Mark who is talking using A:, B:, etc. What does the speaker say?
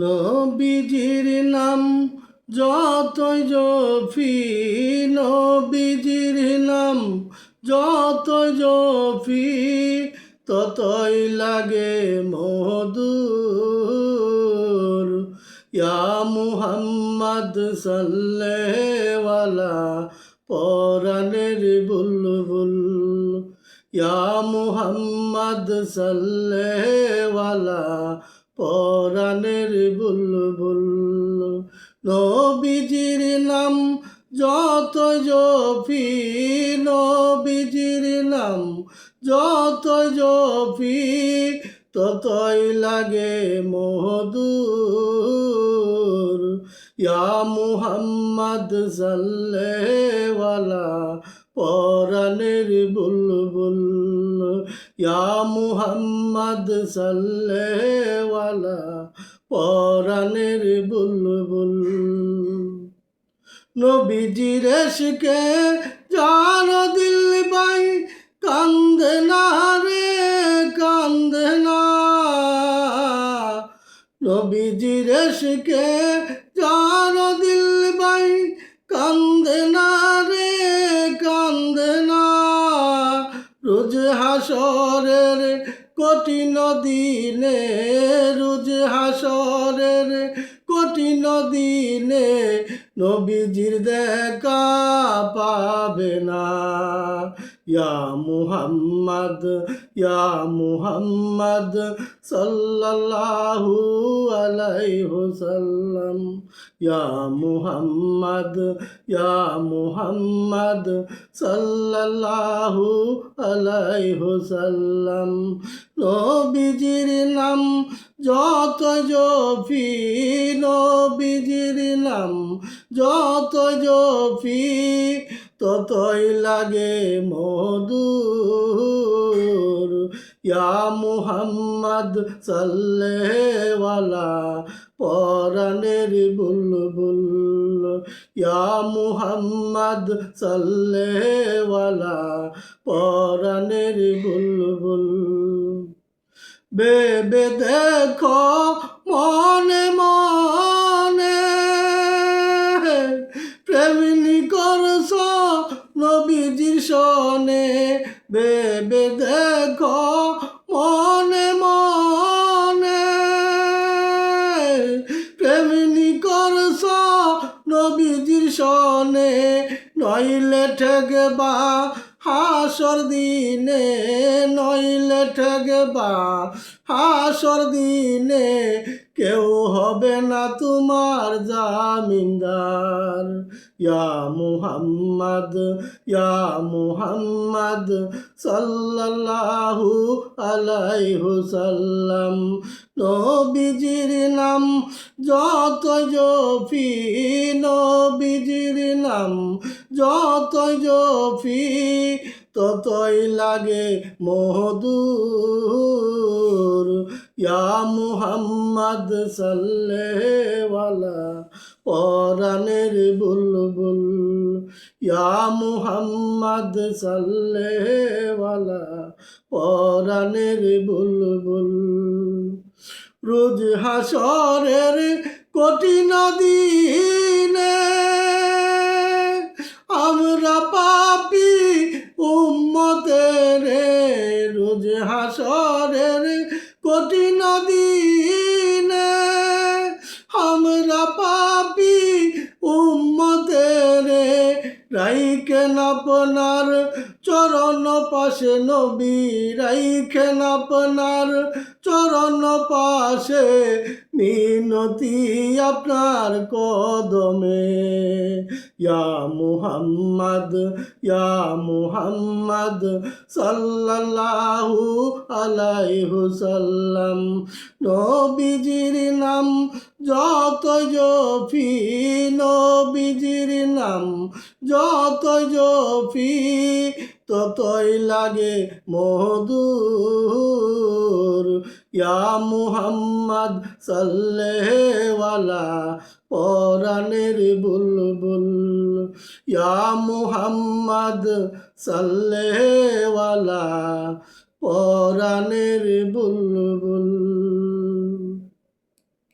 A: নবীজির নাম যতই জপি, নবীজির নাম যতই জপি, ততই লাগে মধুর। ইয়া মুহাম্মদ সাল্লেওয়ালা পরাণের বুলবুল, ইয়া মুহাম্মদ সাল্লেওয়ালা পরাণের বুলবুল। নবীজির নাম যত জপি, নবীজির নাম যত জপি, ততই লাগে মধুর। ইয়া মুহাম্মদ সাল্লেওয়ালা পরাণের বুলবুল, ইয়া মুহাম্মদ সাল্লেওয়ালা পরাণের বুলবুল। নবীজির ইশকে জান দিল বাই কান্দে না রে, কান্দে না। নবীজির ইশকে জান দিল বাই কান্দে না রে, কান্দে না। রোজ হাসরের কঠিন দিনে, রোজ হাসরের কঠিন দিনে নবীজির দেখা পাবে না। ইয়া মুহাম্মদ, ইয়া মুহাম্মদ সাল্লাল্লাহু আলাইহি ওয়াসাল্লাম, ইয়া মুহাম্মদ, ইয়া মুহাম্মদ সাল্লাল্লাহু আলাইহি ওয়াসাল্লাম। নবীজির নাম যত জপি, নবীজির নাম যত জপি, ততই লাগে মধুর। ইয়া মুহাম্মদ সাল্লেওয়ালা পরাণের বুলবুল, ইয়া মুহাম্মদ সাল্লেওয়ালা পরাণের বুলবুল। বেবে দেখো মনে মনে, প্রেমিনী করছ নবীজির সনে। বেবে দেখো মনে মনে, প্রেমিনী করছ নবীজির সনে। নইলে ঠেকবা হাসর দিনে, নইলে ঠেকবা হাসর দিনে, কেউ হবে না তোমার জামিনদার। ইয়া মুহাম্মদ, ইয়া মুহাম্মদ সাল্লাল্লাহু আলাইহি ওয়াসাল্লাম। নবীজির নাম যত জপি, নবীজির নাম যত জপি, ততই লাগে মধুর। ইয়া মুহাম্মদ সাল্লেওয়ালা পরাণের বুলবুল, ইয়া মুহাম্মদ সাল্লেওয়ালা পরাণের বুলবুল। রোজ হাসরের কঠিন দিনে আমরা পাপী উম্মতের, রোজ হাসরের কঠিন দিনে আমরা পাপী উম্মতের। রাইখেন আপনার চরণ পাশে নবী, রাইখেন আপনার চরণ পাশে, মিনতি আপনার কদমে। ইয়া মুহাম্মদ, ইয়া মুহাম্মদ সাল্লাল্লাহু আলাইহি ওয়াসাল্লাম। নবীজির নাম যত জপি, নবীজির নাম যত জপি, ততই লাগে মধুর। ইয়া মুহাম্মদ সাল্লেওয়ালা পরাণের বুলবুল, ইয়া মুহাম্মদ সাল্লেওয়ালা পরাণের বুলবুল।